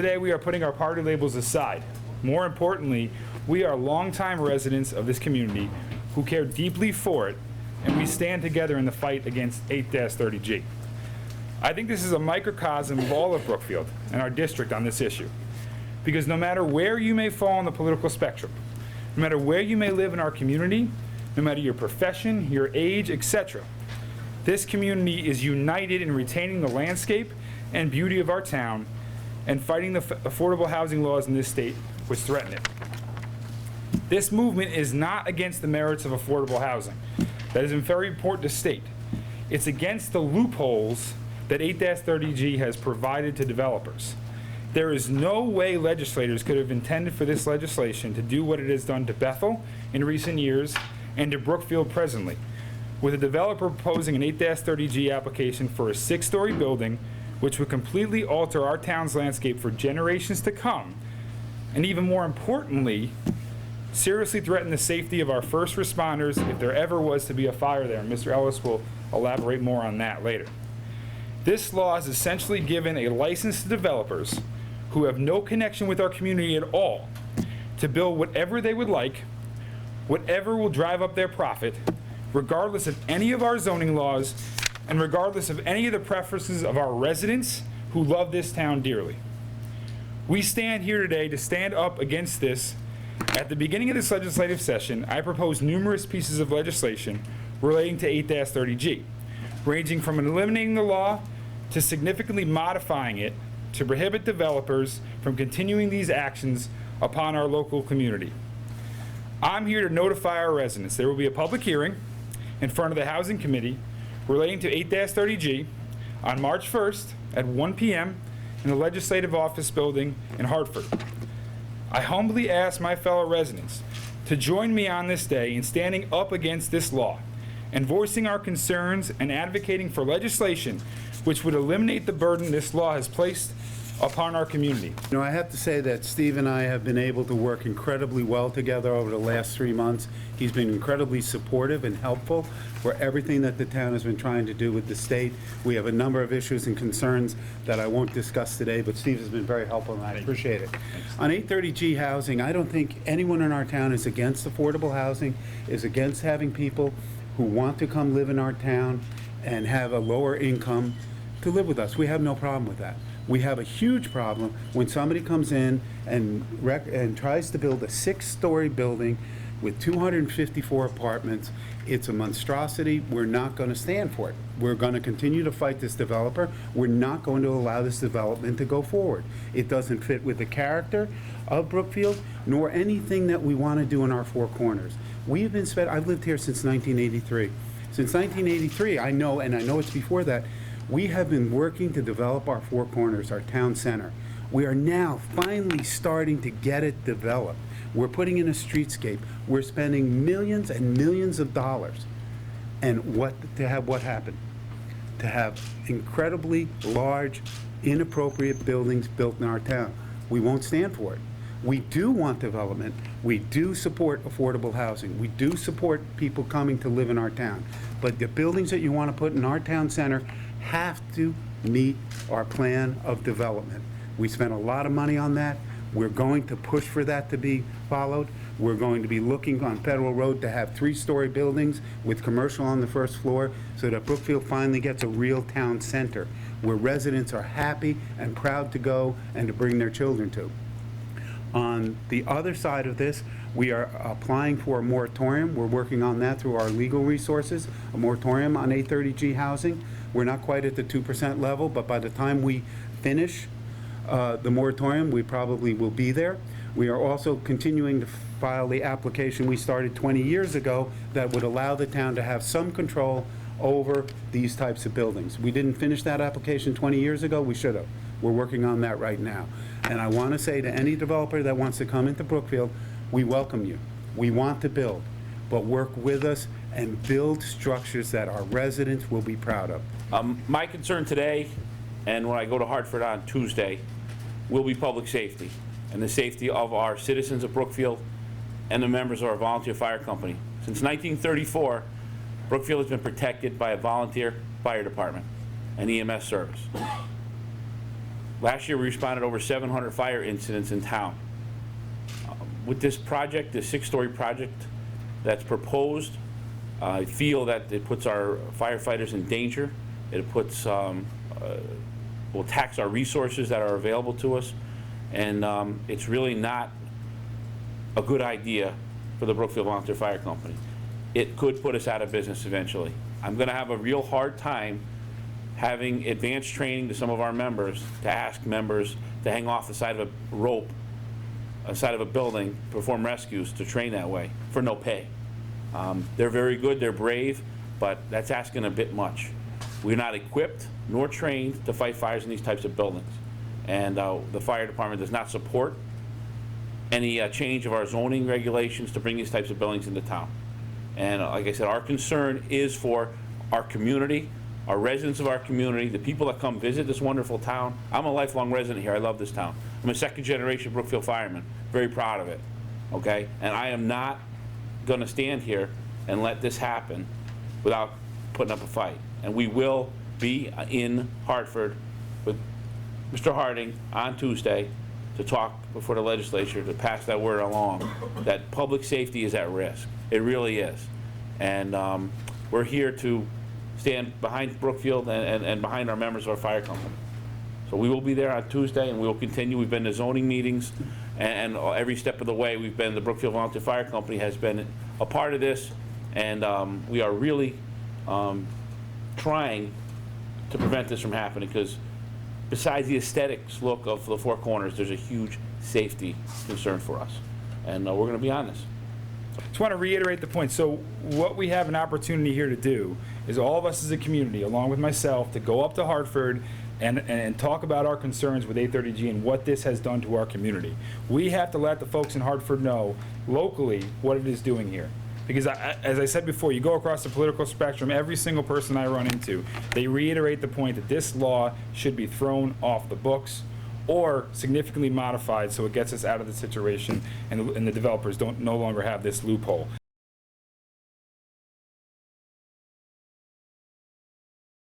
Today we are putting our party labels aside. More importantly, we are longtime residents of this community who care deeply for it, and we stand together in the fight against 8-30G. I think this is a microcosm of all of Brookfield and our district on this issue. Because no matter where you may fall on the political spectrum, no matter where you may live in our community, no matter your profession, your age, etc., this community is united in retaining the landscape and beauty of our town and fighting the affordable housing laws in this state which threaten it. This movement is not against the merits of affordable housing. That is very important to state. It's against the loopholes that 8-30G has provided to developers. There is no way legislators could have intended for this legislation to do what it has done to Bethel in recent years and to Brookfield presently, with a developer proposing an 8-30G application for a 6-story building which would completely alter our town's landscape for generations to come, and even more importantly, seriously threaten the safety of our first responders if there ever was to be a fire there. And Mr. Ellis will elaborate more on that later. This law has essentially given a license to developers who have no connection with our community at all to build whatever they would like, whatever will drive up their profit, regardless of any of our zoning laws and regardless of any of the preferences of our residents who love this town dearly. We stand here today to stand up against this. At the beginning of this legislative session, I proposed numerous pieces of legislation relating to 8-30G, ranging from eliminating the law to significantly modifying it to prohibit developers from continuing these actions upon our local community. I'm here to notify our residents there will be a public hearing in front of the Housing Committee relating to 8-30G on March 1st at 1 p.m. in the Legislative Office Building in Hartford. I humbly ask my fellow residents to join me on this day in standing up against this law and voicing our concerns and advocating for legislation which would eliminate the burden this law has placed upon our community. You know, I have to say that Steve and I have been able to work incredibly well together over the last 3 months. He's been incredibly supportive and helpful for everything that the town has been trying to do with the state. We have a number of issues and concerns that I won't discuss today, but Steve has been very helpful and I appreciate it. On 8-30G housing, I don't think anyone in our town is against affordable housing, is against having people who want to come live in our town and have a lower income to live with us. We have no problem with that. We have a huge problem when somebody comes in and tries to build a 6-story building with 254 apartments. It's a monstrosity. We're not going to stand for it. We're going to continue to fight this developer. We're not going to allow this development to go forward. It doesn't fit with the character of Brookfield, nor anything that we want to do in our four corners. I've lived here since 1983. Since 1983, I know, and I know it's before that, we have been working to develop our four corners, our town center. We are now finally starting to get it developed. We're putting in a streetscape. We're spending millions and millions of dollars. And what happened? To have incredibly large, inappropriate buildings built in our town. We won't stand for it. We do want development. We do support affordable housing. We do support people coming to live in our town. But the buildings that you want to put in our town center have to meet our plan of development. We spent a lot of money on that. We're going to push for that to be followed. We're going to be looking on Federal Road to have 3-story buildings with commercial on the first floor so that Brookfield finally gets a real town center where residents are happy and proud to go and to bring their children to. On the other side of this, we are applying for a moratorium. We're working on that through our legal resources, a moratorium on 8-30G housing. We're not quite at the 2% level, but by the time we finish the moratorium, we probably will be there. We are also continuing to file the application we started 20 years ago that would allow the town to have some control over these types of buildings. We didn't finish that application 20 years ago. We should have. We're working on that right now. And I want to say to any developer that wants to come into Brookfield, we welcome you. We want to build, but work with us and build structures that our residents will be proud of. My concern today, and when I go to Hartford on Tuesday, will be public safety and the safety of our citizens of Brookfield and the members of our volunteer fire company. Since 1934, Brookfield has been protected by a volunteer fire department and EMS service. Last year, we responded to over 700 fire incidents in town. With this project, this 6-story project that's proposed, I feel that it puts our firefighters in danger. It puts, will tax our resources that are available to us, and it's really not a good idea for the Brookfield Volunteer Fire Company. It could put us out of business eventually. I'm gonna have a real hard time having advanced training to some of our members, to ask members to hang off the side of a rope, a side of a building, perform rescues, to train that way for no pay. They're very good, they're brave, but that's asking a bit much. We're not equipped nor trained to fight fires in these types of buildings. And the fire department does not support any change of our zoning regulations to bring these types of buildings into town. And like I said, our concern is for our community, our residents of our community, the people that come visit this wonderful town. I'm a lifelong resident here, I love this town. I'm a second-generation Brookfield fireman, very proud of it, okay? And I am not gonna stand here and let this happen without putting up a fight. And we will be in Hartford with Mr. Harding on Tuesday to talk before the legislature, to pass that word along, that public safety is at risk. It really is. And we're here to stand behind Brookfield and behind our members of our fire company. So we will be there on Tuesday, and we will continue. We've been to zoning meetings, and every step of the way, the Brookfield Volunteer Fire Company has been a part of this, and we are really trying to prevent this from happening, because besides the aesthetics look of the Four Corners, there's a huge safety concern for us, and we're going to be on this. Just want to reiterate the point. So what we have an opportunity here to do is all of us as a community, along with myself, to go up to Hartford and talk about our concerns with 830G and what this has done to our community. We have to let the folks in Hartford know locally what it is doing here. Because as I said before, you go across the political spectrum, every single person I run into, they reiterate the point that this law should be thrown off the books or significantly modified so it gets us out of the situation and the developers no longer have this loophole.